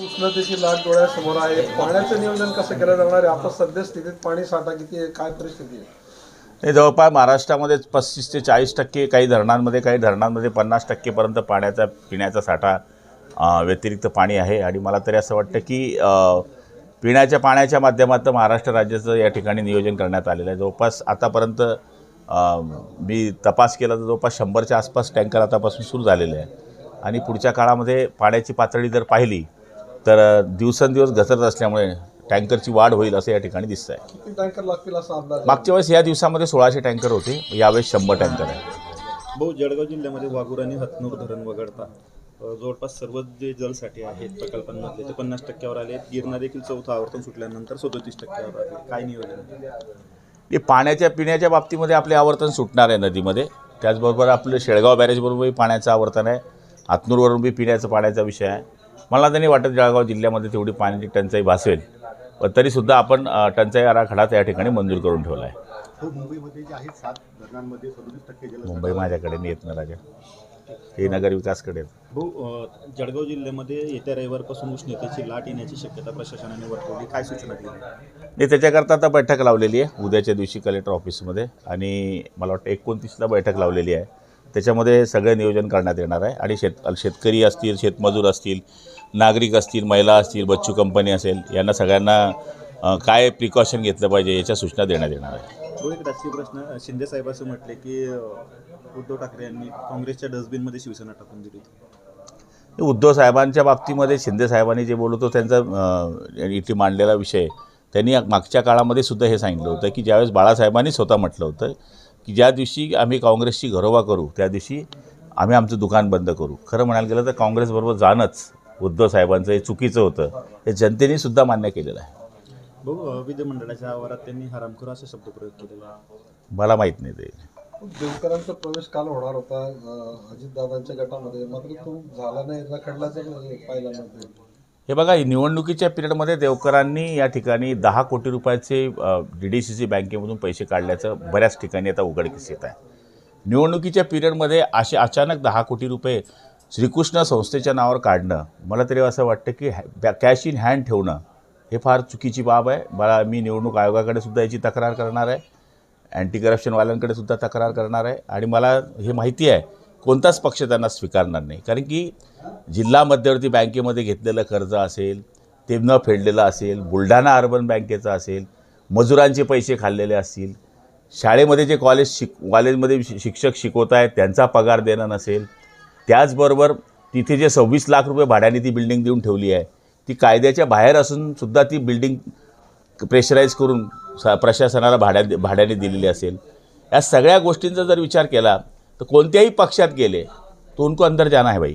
उष्णतेची लाट डोळ्यासमोर आहे. पाण्याचं नियोजन कसं केलं जाणार आहे? आता सध्या स्थितीत पाणी साठा किती आहे, काय परिस्थिती आहे? हे जवळपास महाराष्ट्रामध्ये 35 ते 40% काही धरणांमध्ये 50% पर्यंत पाण्याचा पिण्याचा साठा व्यतिरिक्त पाणी आहे. आणि मला तरी असं वाटतं की पिण्याच्या पाण्याच्या माध्यमातून महाराष्ट्र राज्याचं या ठिकाणी नियोजन करण्यात आलेलं आहे. जवळपास आतापर्यंत मी तपास केला तर जवळपास 100च्या आसपास टँकर आतापासून सुरू झालेले आहे. आणि पुढच्या काळामध्ये पाण्याची पातळी जर पाहिली तर दिवसेंदिवस घसरत असल्यामुळे टँकरची वाढ होईल असं या ठिकाणी दिसतं आहे. किती टँकर लागतील असा अंदाज? मागच्या वेळेस या दिवसामध्ये 1600 टँकर होते, यावेळेस 100 टँकर आहे. भाऊ, जळगाव जिल्ह्यामध्ये वाघूर आणि हतनूर धरण वगळता जवळपास सर्व जे जलसाठे आहेत प्रकल्पांमधले ते 50%वर आले आहेत. गिरणा देखील चौथं आवर्तन सुटल्यानंतर 37%वर आले. काय नियोजन आहे? हे पिण्याच्या बाबतीमध्ये आपले आवर्तन सुटणार आहे नदीमध्ये. त्याचबरोबर आपलं शेळगाव बॅरेजबरोबरही पाण्याचं आवर्तन आहे. हातनूरवरून बी पिण्याचं पाण्याचा विषय आहे. मला तर नाही वाटत जळगाव जिल्ह्यामध्ये तेवढी पाण्याची टंचाई भासेल, पण तरीसुद्धा आपण टंचाई आराखडा त्या ठिकाणी मंजूर करून ठेवला आहे. मुंबईमध्ये जे आहेत 7 धरणांमध्ये 37% जल मुंबई माझ्याकडे नाही येत ना राजा, हे नगर विकासकडे. भाऊ, जळगाव जिल्ह्यामध्ये येत्या रविवारपासून उष्णतेची लाट येण्याची शक्यता प्रशासनाने वर्तवली. काय सूचना दिली? नाही, त्याच्याकरता आता बैठक लावलेली आहे उद्याच्या दिवशी कलेक्टर ऑफिसमध्ये. आणि मला वाटतं 29ला बैठक लावलेली आहे. त्याच्यामध्ये सगळं नियोजन करण्यात येणार आहे. आणि शेतकरी असतील, शेतमजूर असतील, नागरिक असतील, महिला असतील, बच्चू कंपनी असेल, यांना सगळ्यांना काय प्रिकॉशन घेतलं पाहिजे याच्या सूचना देण्यात येणार आहे. तो एक राजकीय प्रश्न. शिंदे साहेब असं म्हटले की उद्धव ठाकरे यांनी काँग्रेसच्या डस्टबिनमध्ये शिवसेना टाकून दिली. उद्धव साहेबांच्या बाबतीमध्ये शिंदे साहेबांनी जे बोलतो त्यांचा इथे मांडलेला विषय, त्यांनी मागच्या काळामध्ये सुद्धा हे सांगितलं होतं की ज्यावेळेस बाळासाहेबांनी स्वतः म्हटलं होतं की ज्या दिवशी आम्ही काँग्रेसची घरोबा करू त्या दिवशी आम्ही आमचं दुकान बंद करू. खरं म्हणायला गेलं तर काँग्रेसबरोबर जाणंच उद्धव साहेबांचं हे चुकीचं होतं, हे जनतेने सुद्धा मान्य केलेलं आहे. भाऊ, विधिमंडळाच्या आवारात त्यांनी हरामखोर असा शब्दप्रयोग केलेला आहे. मला माहीत नाही ते. देवकरांचा प्रवेश काल होणार होता अजितदादांच्या गटामध्ये, मात्र तो झाला नाही, रखडल्याचं पाहायला मिळतं. हे बघा, निवडणुकीच्या पिरियडमध्ये देवकरांनी या ठिकाणी 10 कोटी रुपयाचे DDCC बँकेमधून पैसे काढल्याचं बऱ्याच ठिकाणी आता उघडकीस येत आहे. निवडणुकीच्या पिरियडमध्ये असे अचानक 10 कोटी रुपये श्रीकृष्ण संस्थेच्या नावावर काढणं, मला तरी असं वाटतं की कॅश इन हँड ठेवणं हे फार चुकीची बाब आहे. मी निवडणूक आयोगाकडे सुद्धा याची तक्रार करणार आहे, अँटी करप्शनवाल्यांकडे सुद्धा तक्रार करणार आहे. आणि मला हे माहिती आहे कोणताच पक्ष त्यांना स्वीकारणार नाही. कारण की जिल्हा मध्यवर्ती बँकेमध्ये घेतलेलं कर्ज असेल, ते न फेडलेलं असेल, बुलढाणा अर्बन बँकेचं असेल, मजुरांचे पैसे खाल्लेले असतील, शाळेमध्ये जे कॉलेजमध्ये शिक्षक शिकवत आहेत त्यांचा पगार देणं नसेल, त्याचबरोबर तिथे जे 26 लाख रुपये भाड्याने ती बिल्डिंग देऊन ठेवली आहे, ती कायद्याच्या बाहेर असूनसुद्धा ती बिल्डिंग प्रेशराईज करून प्रशासनाला भाड्याने दिलेली असेल, या सगळ्या गोष्टींचा जर विचार केला तर कोणत्याही पक्षात गेले तो उनको अंदर जाना है भाई.